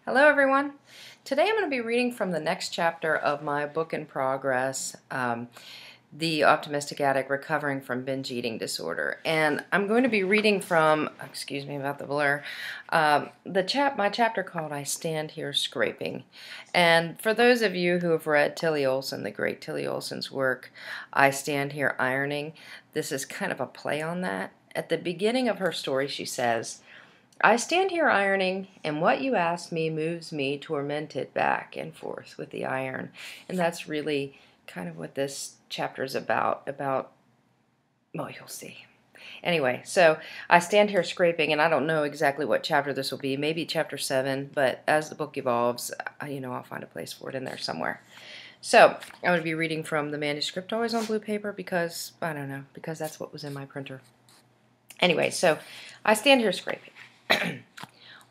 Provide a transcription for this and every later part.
Hello everyone. Today I'm going to be reading from the next chapter of my book in progress, The Optimistic Addict, Recovering from Binge Eating Disorder. And I'm going to be reading from, excuse me about the blur, my chapter called I Stand Here Scraping. And for those of you who have read Tilly Olson, the great Tilly Olson's work, I Stand Here Ironing, this is kind of a play on that. At the beginning of her story she says, I stand here ironing, and what you ask me moves me tormented back and forth with the iron. And that's really kind of what this chapter is about, well, you'll see. Anyway, so I stand here scraping, and I don't know exactly what chapter this will be, maybe chapter 7, but as the book evolves, I'll find a place for it in there somewhere. So, I'm going to be reading from the manuscript, always on blue paper, because, I don't know, because that's what was in my printer. Anyway, so I stand here scraping.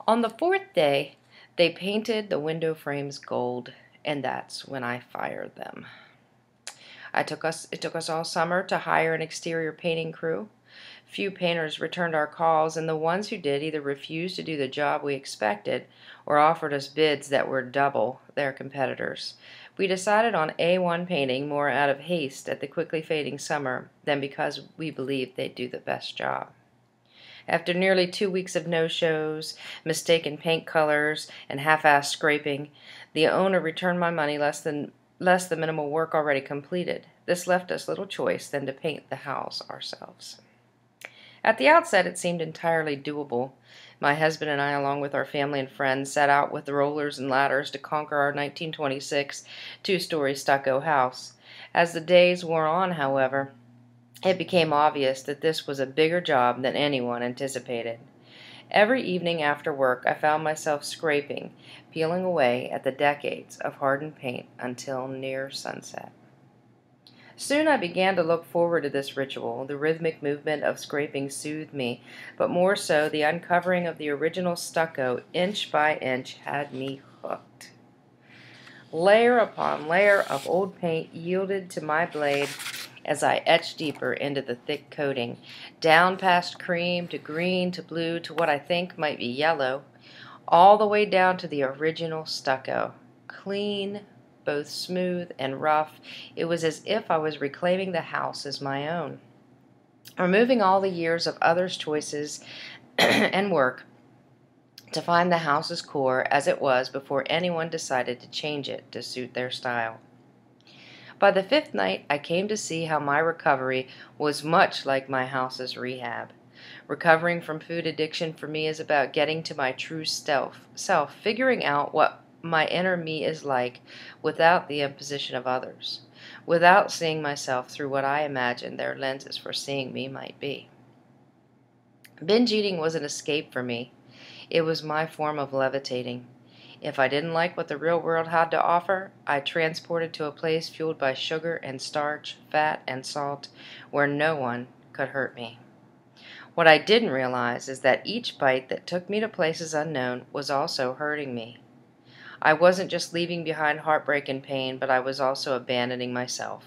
On the 4th day, they painted the window frames gold, and that's when I fired them. It took us all summer to hire an exterior painting crew. Few painters returned our calls, and the ones who did either refused to do the job we expected or offered us bids that were double their competitors. We decided on A1 painting more out of haste at the quickly fading summer than because we believed they'd do the best job. After nearly 2 weeks of no-shows, mistaken paint colors, and half-assed scraping, the owner returned my money less the minimal work already completed. This left us little choice than to paint the house ourselves. At the outset, it seemed entirely doable. My husband and I, along with our family and friends, set out with the rollers and ladders to conquer our 1926 two-story stucco house. As the days wore on, however, it became obvious that this was a bigger job than anyone anticipated. Every evening after work, I found myself scraping, peeling away at the decades of hardened paint until near sunset. Soon I began to look forward to this ritual. The rhythmic movement of scraping soothed me, but more so the uncovering of the original stucco, inch by inch, had me hooked. Layer upon layer of old paint yielded to my blade as I etched deeper into the thick coating, down past cream to green to blue to what I think might be yellow, all the way down to the original stucco. Clean, both smooth and rough, it was as if I was reclaiming the house as my own. Removing all the years of others' choices and work to find the house's core as it was before anyone decided to change it to suit their style. By the 5th night, I came to see how my recovery was much like my house's rehab. Recovering from food addiction for me is about getting to my true self, figuring out what my inner me is like without the imposition of others, without seeing myself through what I imagine their lenses for seeing me might be. Binge eating was an escape for me. It was my form of levitating. If I didn't like what the real world had to offer, I transported to a place fueled by sugar and starch, fat and salt, where no one could hurt me. What I didn't realize is that each bite that took me to places unknown was also hurting me. I wasn't just leaving behind heartbreak and pain, but I was also abandoning myself.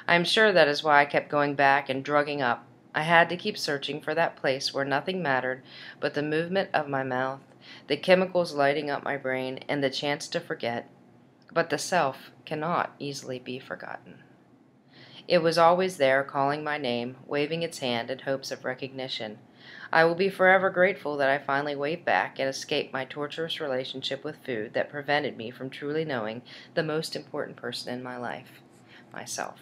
I am sure that is why I kept going back and drugging up. I had to keep searching for that place where nothing mattered but the movement of my mouth, the chemicals lighting up my brain, and the chance to forget. But the self cannot easily be forgotten. It was always there, calling my name, waving its hand in hopes of recognition. I will be forever grateful that I finally waved back and escaped my torturous relationship with food that prevented me from truly knowing the most important person in my life, myself.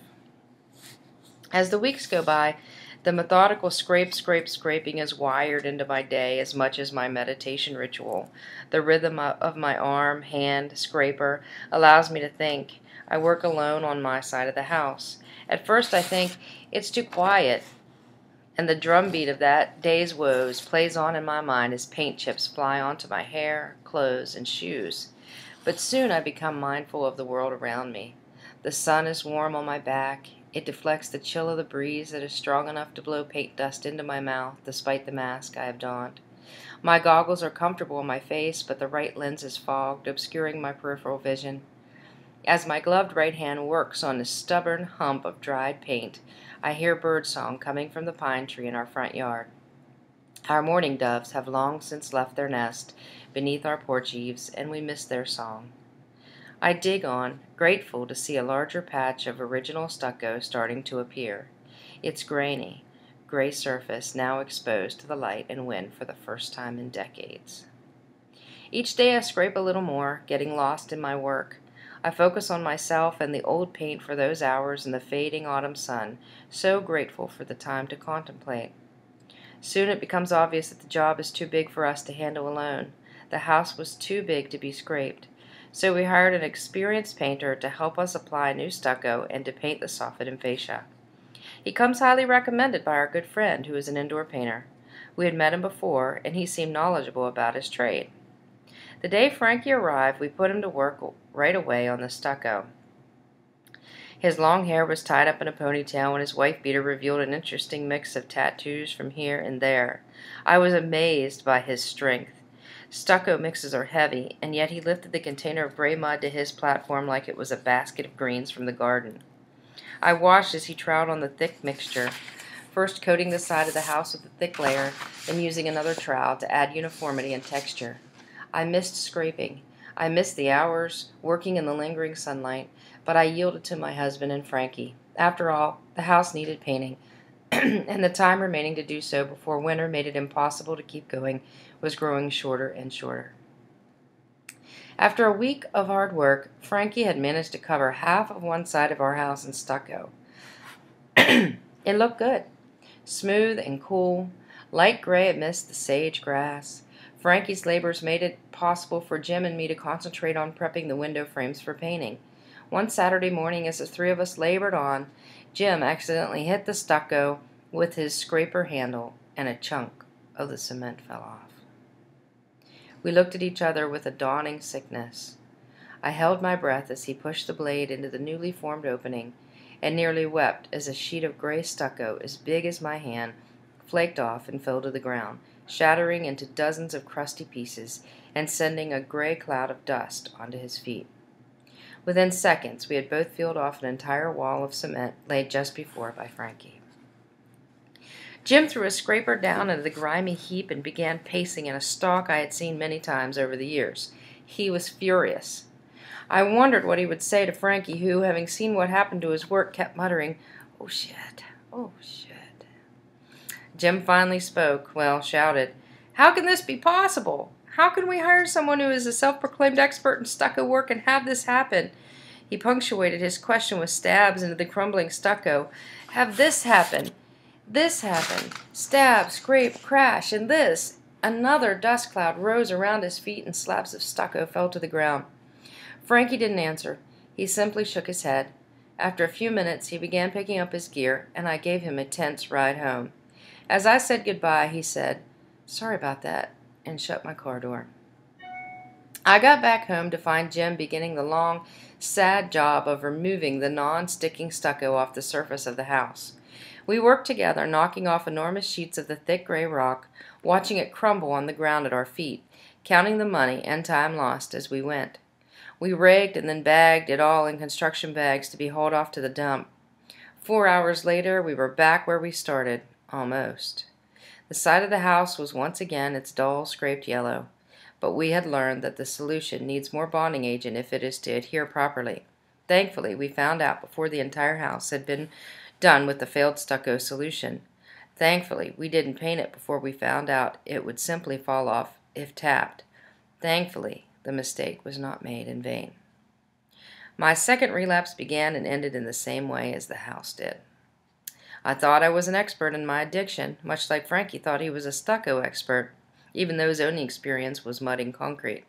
As the weeks go by, the methodical scraping is wired into my day as much as my meditation ritual. The rhythm of my arm, hand, scraper allows me to think. I work alone on my side of the house. At first I think it's too quiet, and the drumbeat of that day's woes plays on in my mind as paint chips fly onto my hair, clothes, and shoes. But soon I become mindful of the world around me. The sun is warm on my back. It deflects the chill of the breeze that is strong enough to blow paint dust into my mouth, despite the mask I have donned. My goggles are comfortable on my face, but the right lens is fogged, obscuring my peripheral vision. As my gloved right hand works on the stubborn hump of dried paint, I hear birdsong coming from the pine tree in our front yard. Our mourning doves have long since left their nest beneath our porch eaves, and we miss their song. I dig on, grateful to see a larger patch of original stucco starting to appear, its grainy, gray surface now exposed to the light and wind for the first time in decades. Each day I scrape a little more, getting lost in my work. I focus on myself and the old paint for those hours in the fading autumn sun, so grateful for the time to contemplate. Soon it becomes obvious that the job is too big for us to handle alone. The house was too big to be scraped. So we hired an experienced painter to help us apply new stucco and to paint the soffit and fascia. He comes highly recommended by our good friend, who is an indoor painter. We had met him before, and he seemed knowledgeable about his trade. The day Frankie arrived, we put him to work right away on the stucco. His long hair was tied up in a ponytail, and his wife beater revealed an interesting mix of tattoos from here and there. I was amazed by his strength. Stucco mixes are heavy, and yet he lifted the container of gray mud to his platform like it was a basket of greens from the garden. I watched as he troweled on the thick mixture, first coating the side of the house with a thick layer, then using another trowel to add uniformity and texture. I missed scraping. I missed the hours working in the lingering sunlight, but I yielded to my husband and Frankie. After all, the house needed painting, and the time remaining to do so before winter made it impossible to keep going was growing shorter and shorter. After a week of hard work, Frankie had managed to cover half of one side of our house in stucco. It looked good, smooth and cool, light gray amidst the sage grass. Frankie's labors made it possible for Jim and me to concentrate on prepping the window frames for painting. One Saturday morning, as the three of us labored on, Jim accidentally hit the stucco with his scraper handle, and a chunk of the cement fell off. We looked at each other with a dawning sickness. I held my breath as he pushed the blade into the newly formed opening, and nearly wept as a sheet of gray stucco as big as my hand flaked off and fell to the ground, shattering into dozens of crusty pieces and sending a gray cloud of dust onto his feet. Within seconds, we had both peeled off an entire wall of cement laid just before by Frankie. Jim threw a scraper down into the grimy heap and began pacing in a stalk I had seen many times over the years. He was furious. I wondered what he would say to Frankie, who, having seen what happened to his work, kept muttering, "Oh, shit, oh, shit." Jim finally spoke, shouted, "How can this be possible? How can we hire someone who is a self-proclaimed expert in stucco work and have this happen?" He punctuated his question with stabs into the crumbling stucco. "Have this happen, stab, scrape, crash, and this." Another dust cloud rose around his feet and slabs of stucco fell to the ground. Frankie didn't answer. He simply shook his head. After a few minutes, he began picking up his gear, and I gave him a tense ride home. As I said goodbye, he said, "Sorry about that," and shut my car door. I got back home to find Jim beginning the long, sad job of removing the non-sticking stucco off the surface of the house. We worked together, knocking off enormous sheets of the thick gray rock, watching it crumble on the ground at our feet, counting the money and time lost as we went. We raked and then bagged it all in construction bags to be hauled off to the dump. 4 hours later, we were back where we started. Almost. The side of the house was once again its dull, scraped yellow, but we had learned that the solution needs more bonding agent if it is to adhere properly. Thankfully, we found out before the entire house had been done with the failed stucco solution. Thankfully, we didn't paint it before we found out it would simply fall off if tapped. Thankfully, the mistake was not made in vain. My second relapse began and ended in the same way as the house did. I thought I was an expert in my addiction, much like Frankie thought he was a stucco expert, even though his only experience was mudding concrete.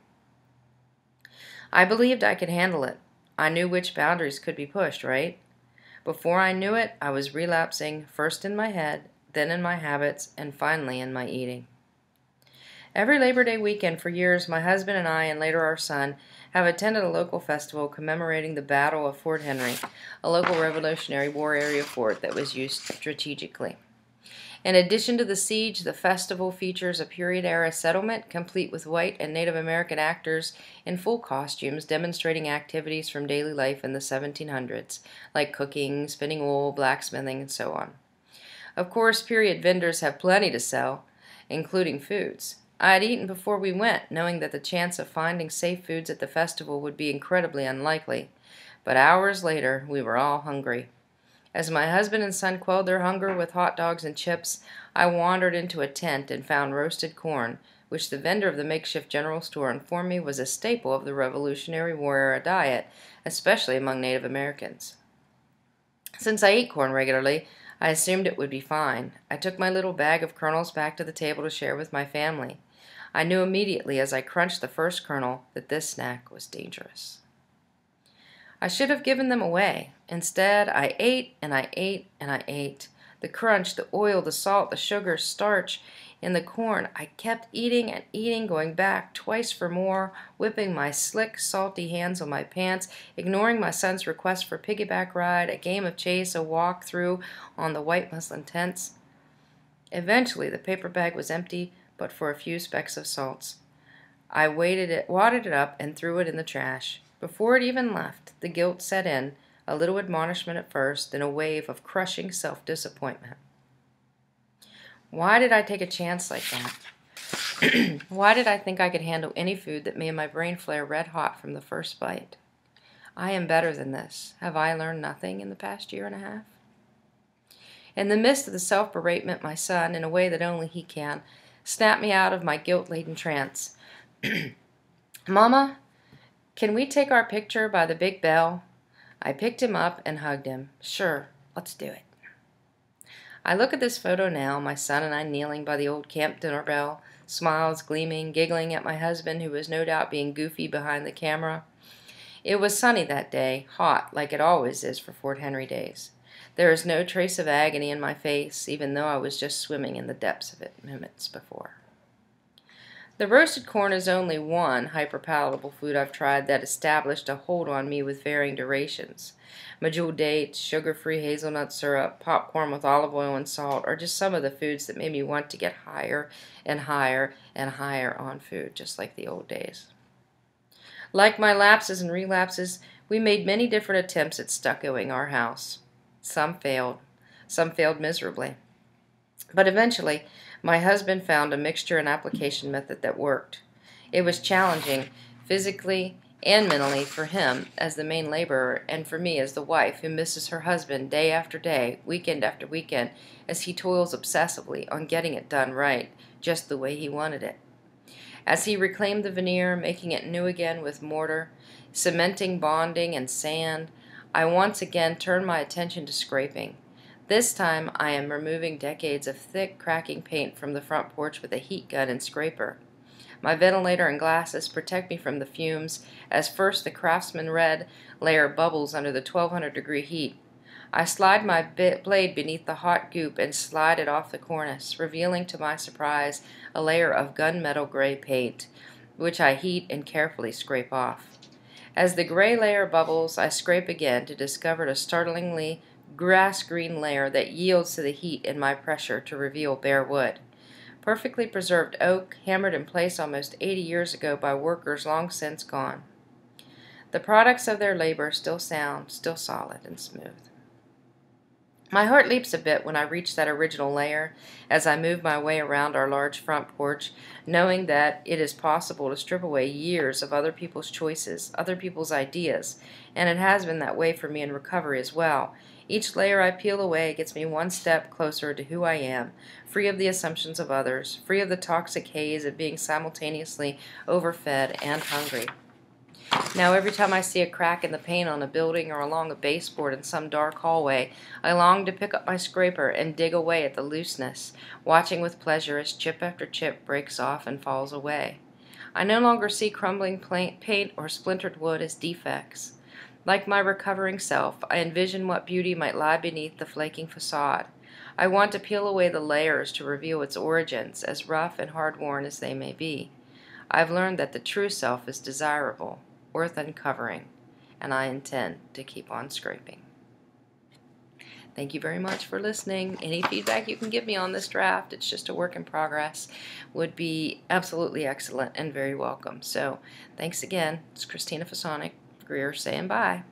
I believed I could handle it. I knew which boundaries could be pushed, right? Before I knew it, I was relapsing, first in my head, then in my habits, and finally in my eating. Every Labor Day weekend for years, my husband and I, and later our son, have attended a local festival commemorating the Battle of Fort Henry, a local Revolutionary War area fort that was used strategically. In addition to the siege, the festival features a period-era settlement complete with white and Native American actors in full costumes demonstrating activities from daily life in the 1700s, like cooking, spinning wool, blacksmithing, and so on. Of course, period vendors have plenty to sell, including foods. I had eaten before we went, knowing that the chance of finding safe foods at the festival would be incredibly unlikely. But hours later, we were all hungry. As my husband and son quelled their hunger with hot dogs and chips, I wandered into a tent and found roasted corn, which the vendor of the makeshift general store informed me was a staple of the Revolutionary War era diet, especially among Native Americans. Since I eat corn regularly, I assumed it would be fine. I took my little bag of kernels back to the table to share with my family. I knew immediately as I crunched the first kernel that this snack was dangerous. I should have given them away. Instead, I ate and I ate and I ate. The crunch, the oil, the salt, the sugar, starch in the corn. I kept eating and eating, going back twice for more, whipping my slick, salty hands on my pants, ignoring my son's request for a piggyback ride, a game of chase, a walk through on the white muslin tents. Eventually, the paper bag was empty, but for a few specks of salts. I wadded it up and threw it in the trash. Before it even left, the guilt set in, a little admonishment at first, then a wave of crushing self-disappointment. Why did I take a chance like that? Why did I think I could handle any food that made my brain flare red hot from the first bite? I am better than this. Have I learned nothing in the past year and a half? In the midst of the self-beratement, my son, in a way that only he can, snapped me out of my guilt-laden trance. Mama, can we take our picture by the big bell? I picked him up and hugged him. Sure, let's do it. I look at this photo now, my son and I kneeling by the old camp dinner bell, smiles gleaming, giggling at my husband, who was no doubt being goofy behind the camera. It was sunny that day, hot, like it always is for Fort Henry days. There is no trace of agony in my face, even though I was just swimming in the depths of it minutes before. The roasted corn is only one hyperpalatable food I've tried that established a hold on me with varying durations. Medjool dates, sugar-free hazelnut syrup, popcorn with olive oil and salt are just some of the foods that made me want to get higher and higher and higher on food, just like the old days. Like my lapses and relapses, we made many different attempts at stuccoing our house. Some failed miserably. But eventually, my husband found a mixture and application method that worked. It was challenging, physically and mentally, for him as the main laborer and for me as the wife who misses her husband day after day, weekend after weekend, as he toils obsessively on getting it done right, just the way he wanted it. As he reclaimed the veneer, making it new again with mortar, cementing, bonding, and sand, I once again turned my attention to scraping. This time I am removing decades of thick, cracking paint from the front porch with a heat gun and scraper. My ventilator and glasses protect me from the fumes, as first the Craftsman red layer bubbles under the 1200-degree heat. I slide my blade beneath the hot goop and slide it off the cornice, revealing to my surprise a layer of gunmetal gray paint, which I heat and carefully scrape off. As the gray layer bubbles, I scrape again to discover a startlingly grass-green layer that yields to the heat and my pressure to reveal bare wood. Perfectly preserved oak, hammered in place almost 80 years ago by workers long since gone. The products of their labor still sound, still solid and smooth. My heart leaps a bit when I reach that original layer as I move my way around our large front porch, knowing that it is possible to strip away years of other people's choices, other people's ideas, and it has been that way for me in recovery as well. Each layer I peel away gets me one step closer to who I am, free of the assumptions of others, free of the toxic haze of being simultaneously overfed and hungry. Now every time I see a crack in the paint on a building or along a baseboard in some dark hallway, I long to pick up my scraper and dig away at the looseness, watching with pleasure as chip after chip breaks off and falls away. I no longer see crumbling paint or splintered wood as defects. Like my recovering self, I envision what beauty might lie beneath the flaking facade. I want to peel away the layers to reveal its origins, as rough and hard-worn as they may be. I've learned that the true self is desirable, worth uncovering, and I intend to keep on scraping. Thank you very much for listening. Any feedback you can give me on this draft, it's just a work in progress, would be absolutely excellent and very welcome. So thanks again. It's Christina Greer saying bye.